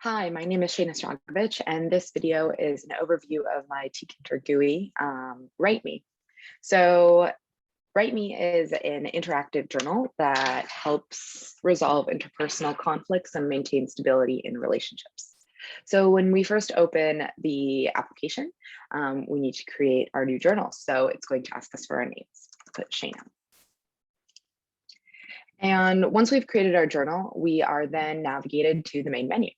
Hi, my name is Shayna Stragovich, and this video is an overview of my Tkinter GUI, WriteMe. So WriteMe is an interactive journal that helps resolve interpersonal conflicts and maintain stability in relationships. So when we first open the application, we need to create our new journal. So it's going to ask us for our names. Let's put Shayna. And once we've created our journal, we are then navigated to the main menu.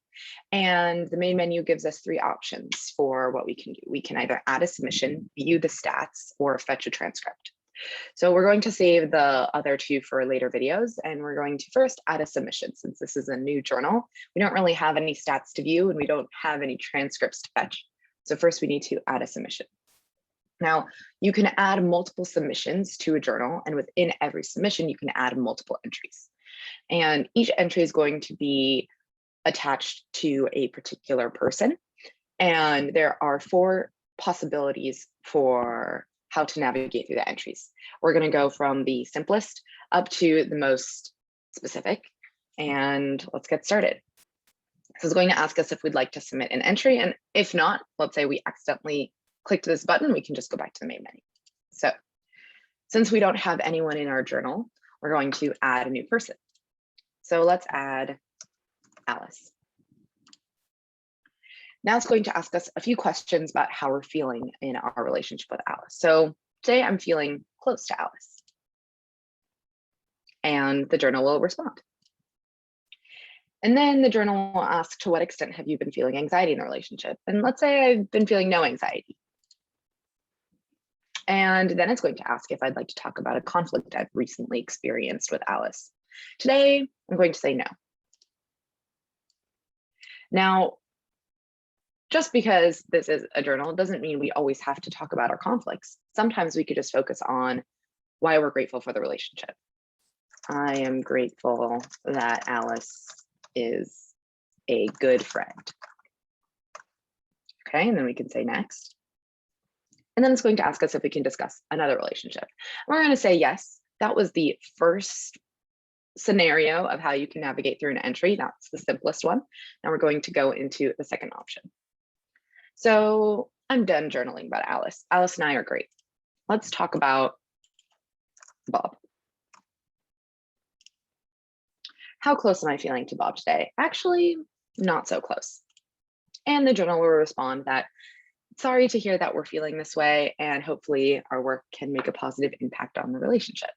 And the main menu gives us three options for what we can do. We can either add a submission, view the stats, or fetch a transcript. So we're going to save the other two for later videos, and we're going to first add a submission. Since this is a new journal, we don't really have any stats to view and we don't have any transcripts to fetch. So first we need to add a submission. Now, you can add multiple submissions to a journal, and within every submission, you can add multiple entries. And each entry is going to be attached to a particular person. And there are four possibilities for how to navigate through the entries. We're going to go from the simplest up to the most specific. And let's get started. This is going to ask us if we'd like to submit an entry. And if not, let's say we accidentally clicked this button, we can just go back to the main menu. So since we don't have anyone in our journal, we're going to add a new person. So let's add Alice. Now it's going to ask us a few questions about how we're feeling in our relationship with Alice. So today I'm feeling close to Alice. And the journal will respond. And then the journal will ask, to what extent have you been feeling anxiety in the relationship? And let's say I've been feeling no anxiety. And then it's going to ask if I'd like to talk about a conflict I've recently experienced with Alice. Today, I'm going to say no. Now, just because this is a journal doesn't mean we always have to talk about our conflicts. Sometimes we could just focus on why we're grateful for the relationship. I am grateful that Alice is a good friend. Okay, and then we can say next. And then it's going to ask us if we can discuss another relationship. We're going to say yes. That was the first scenario of how you can navigate through an entry. That's the simplest one. Now we're going to go into the second option. So I'm done journaling about Alice. Alice and I are great. Let's talk about Bob. How close am I feeling to Bob today? Actually, not so close. And the journal will respond that, sorry to hear that we're feeling this way, and hopefully our work can make a positive impact on the relationship.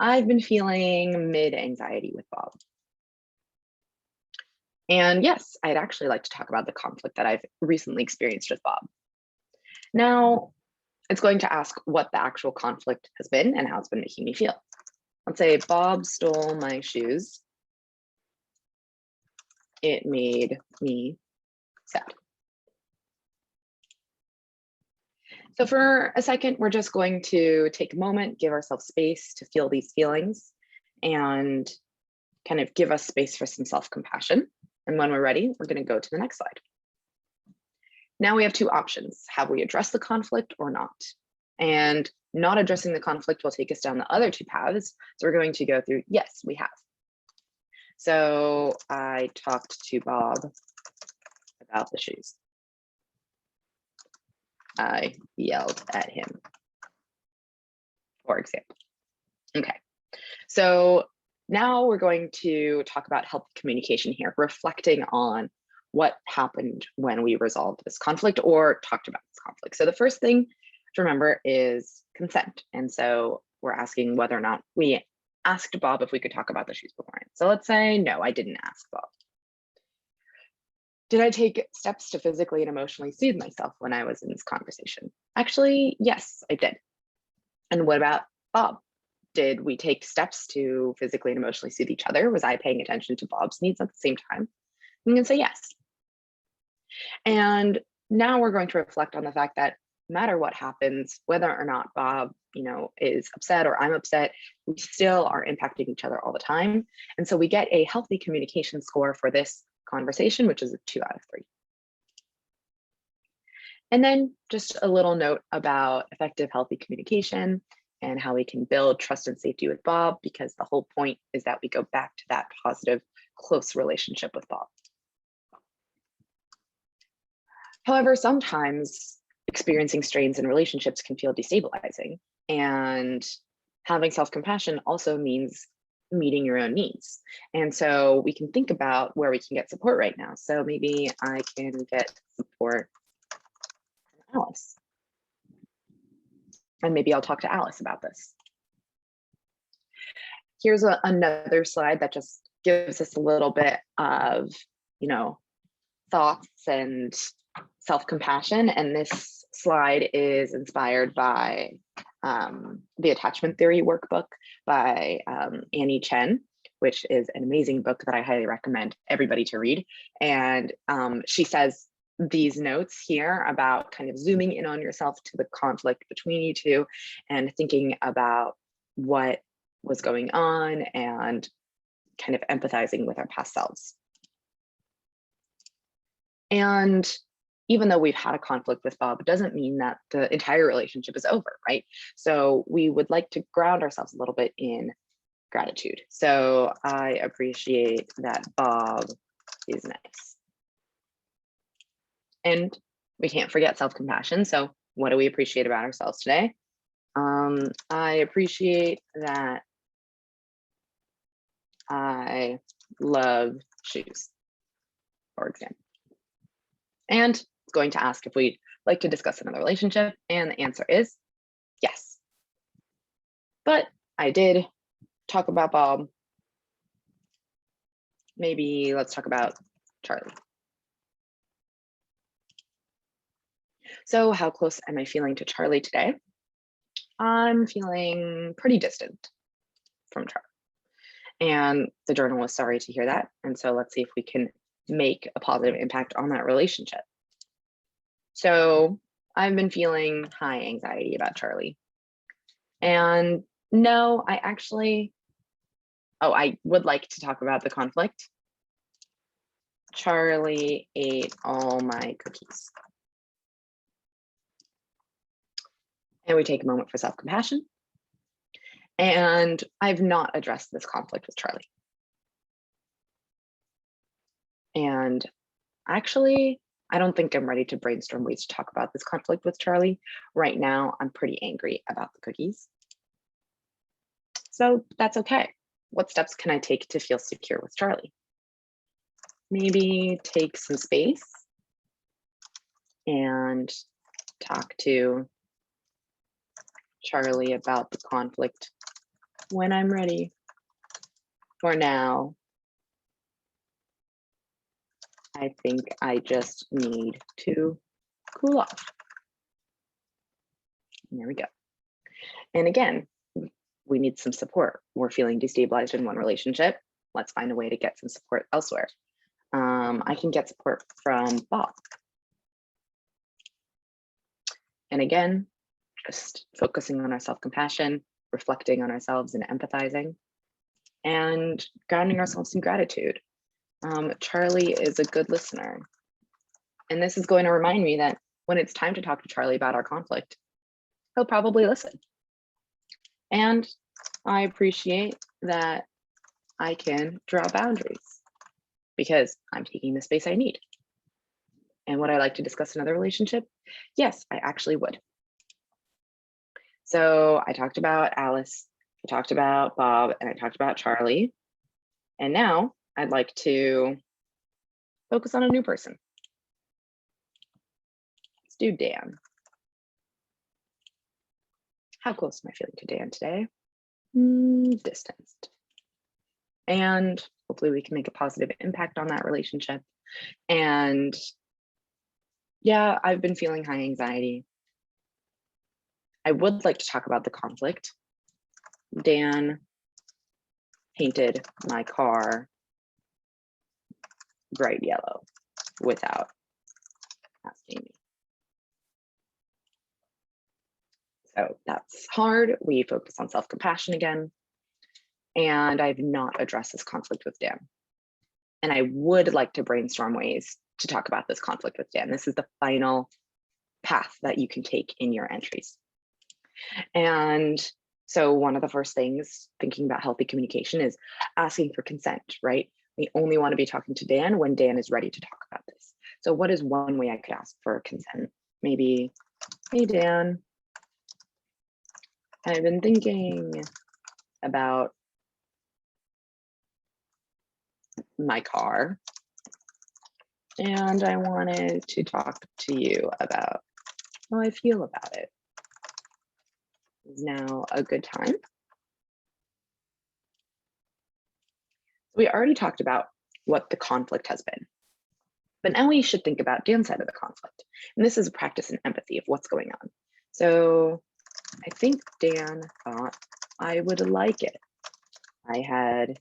I've been feeling mid-anxiety with Bob. And yes, I'd actually like to talk about the conflict that I've recently experienced with Bob. Now, it's going to ask what the actual conflict has been and how it's been making me feel. Let's say Bob stole my shoes. It made me sad. So for a second, we're just going to take a moment, give ourselves space to feel these feelings and kind of give us space for some self-compassion. And when we're ready, we're going to go to the next slide. Now we have two options. Have we addressed the conflict or not? And not addressing the conflict will take us down the other two paths. So we're going to go through, yes, we have. So I talked to Bob about the shoes. I yelled at him, for example. Okay, so now we're going to talk about healthy communication here, reflecting on what happened when we resolved this conflict or talked about this conflict. So the first thing to remember is consent. And so we're asking whether or not we asked Bob if we could talk about the shoes beforehand. So let's say, no, I didn't ask Bob. Did I take steps to physically and emotionally soothe myself when I was in this conversation? Actually, yes, I did. And what about Bob? Did we take steps to physically and emotionally soothe each other? Was I paying attention to Bob's needs at the same time? I'm going to say yes. And now we're going to reflect on the fact that no matter what happens, whether or not Bob, is upset or I'm upset, we still are impacting each other all the time. And so we get a healthy communication score for this conversation, which is a 2 out of 3. And then just a little note about effective, healthy communication. and how we can build trust and safety with Bob, because the whole point is that we go back to that positive, close relationship with Bob. However, sometimes experiencing strains in relationships can feel destabilizing, and having self-compassion also means meeting your own needs. And so we can think about where we can get support right now. So maybe I can get support from Alice. And maybe I'll talk to Alice about this. Here's another slide that just gives us a little bit of, thoughts and self-compassion. And this slide is inspired by the Attachment Theory workbook by Annie Chen, which is an amazing book that I highly recommend everybody to read. And she says these notes here about kind of zooming in on yourself to the conflict between you two and thinking about what was going on and kind of empathizing with our past selves. And even though we've had a conflict with Bob, it doesn't mean that the entire relationship is over, right? So we would like to ground ourselves a little bit in gratitude. So I appreciate that Bob is nice. And we can't forget self-compassion. So what do we appreciate about ourselves today? I appreciate that I love shoes, for example. And it's going to ask if we'd like to discuss another relationship, and the answer is yes. But I did talk about Bob. Maybe let's talk about Charlie. So how close am I feeling to Charlie today? I'm feeling pretty distant from Charlie. And the journal was sorry to hear that. And so let's see if we can make a positive impact on that relationship. So I've been feeling high anxiety about Charlie. And no, I would like to talk about the conflict. Charlie ate all my cookies. And we take a moment for self-compassion. And I've not addressed this conflict with Charlie. And actually, I don't think I'm ready to brainstorm ways to talk about this conflict with Charlie. Right now, I'm pretty angry about the cookies. So that's okay. What steps can I take to feel secure with Charlie? Maybe take some space and talk to Charlie about the conflict when I'm ready. For now, I think I just need to cool off. And there we go. And again, we need some support. We're feeling destabilized in one relationship. Let's find a way to get some support elsewhere. I can get support from Bob. And again, just focusing on our self-compassion, reflecting on ourselves and empathizing, and grounding ourselves in gratitude. Charlie is a good listener. And this is going to remind me that when it's time to talk to Charlie about our conflict, he'll probably listen. And I appreciate that I can draw boundaries because I'm taking the space I need. And would I like to discuss another relationship? Yes, I actually would. So I talked about Alice, I talked about Bob, and I talked about Charlie. And now I'd like to focus on a new person. Let's do Dan. How close am I feeling to Dan today? Distanced. And hopefully we can make a positive impact on that relationship. And yeah, I've been feeling high anxiety. I would like to talk about the conflict. Dan painted my car bright yellow without asking me. So that's hard. We focus on self-compassion again. And I've not addressed this conflict with Dan. And I would like to brainstorm ways to talk about this conflict with Dan. This is the final path that you can take in your entries. And So one of the first things thinking about healthy communication is asking for consent, right? We only want to be talking to Dan when Dan is ready to talk about this. So what is one way I could ask for consent? Maybe, hey, Dan, I've been thinking about my car, and I wanted to talk to you about how I feel about it. Is now a good time? We already talked about what the conflict has been, but now we should think about Dan's side of the conflict. And this is a practice in empathy of what's going on. So I think Dan thought I would like it. I had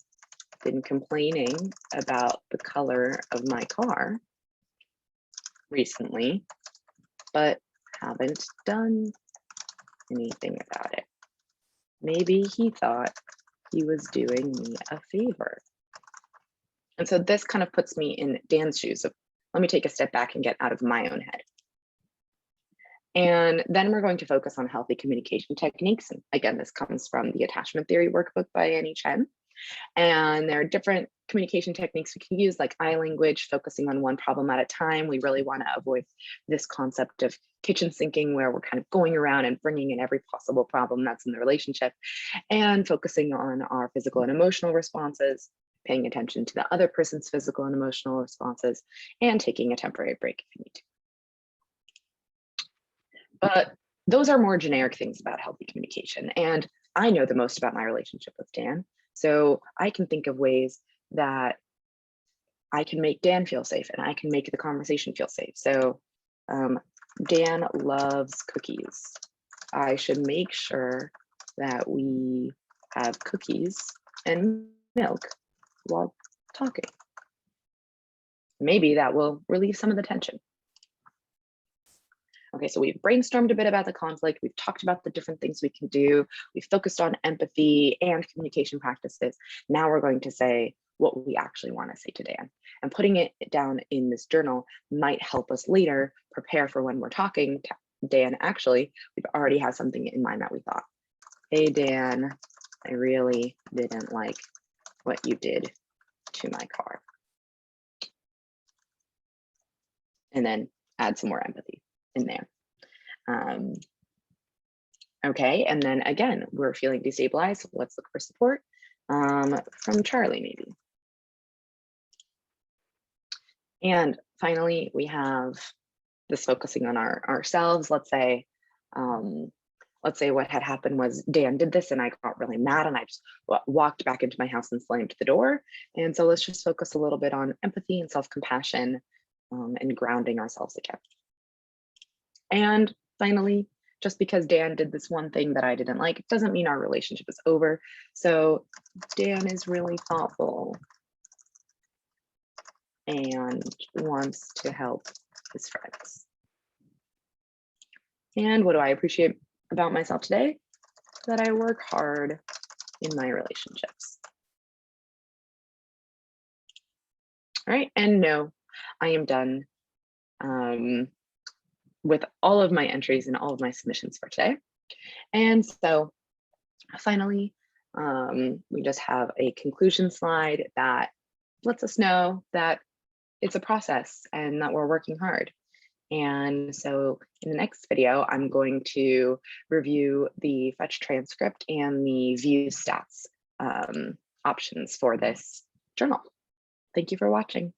been complaining about the color of my car recently, but haven't done anything about it. Maybe he thought he was doing me a favor. And so this kind of puts me in Dan's shoes of, let me take a step back and get out of my own head. And then we're going to focus on healthy communication techniques. And again, this comes from the Attachment Theory workbook by Annie Chen. And there are different communication techniques we can use, like I language, focusing on one problem at a time. We really want to avoid this concept of kitchen sinking, where we're kind of going around and bringing in every possible problem that's in the relationship, and focusing on our physical and emotional responses, paying attention to the other person's physical and emotional responses, and taking a temporary break if you need to. But those are more generic things about healthy communication. And I know the most about my relationship with Dan. So I can think of ways that I can make Dan feel safe and I can make the conversation feel safe. So Dan loves cookies. I should make sure that we have cookies and milk while talking. Maybe that will relieve some of the tension. Okay, so we've brainstormed a bit about the conflict. We've talked about the different things we can do. We've focused on empathy and communication practices. Now we're going to say what we actually want to say to Dan. And putting it down in this journal might help us later prepare for when we're talking to Dan. Actually, we've already had something in mind that we thought, hey, Dan, I really didn't like what you did to my car. And then add some more empathy in there. Okay, and then again, we're feeling destabilized. Let's look for support from Charlie, maybe. And finally, we have this focusing on ourselves. Let's say what had happened was Dan did this and I got really mad and I just walked back into my house and slammed the door. And so let's just focus a little bit on empathy and self-compassion and grounding ourselves again. And finally, just because Dan did this one thing that I didn't like, it doesn't mean our relationship is over. So Dan is really thoughtful and wants to help his friends. And what do I appreciate about myself today? That I work hard in my relationships. All right, and no, I am done with all of my entries and all of my submissions for today. And so finally, we just have a conclusion slide that lets us know that it's a process and that we're working hard. And so in the next video, I'm going to review the fetch transcript and the view stats options for this journal. Thank you for watching.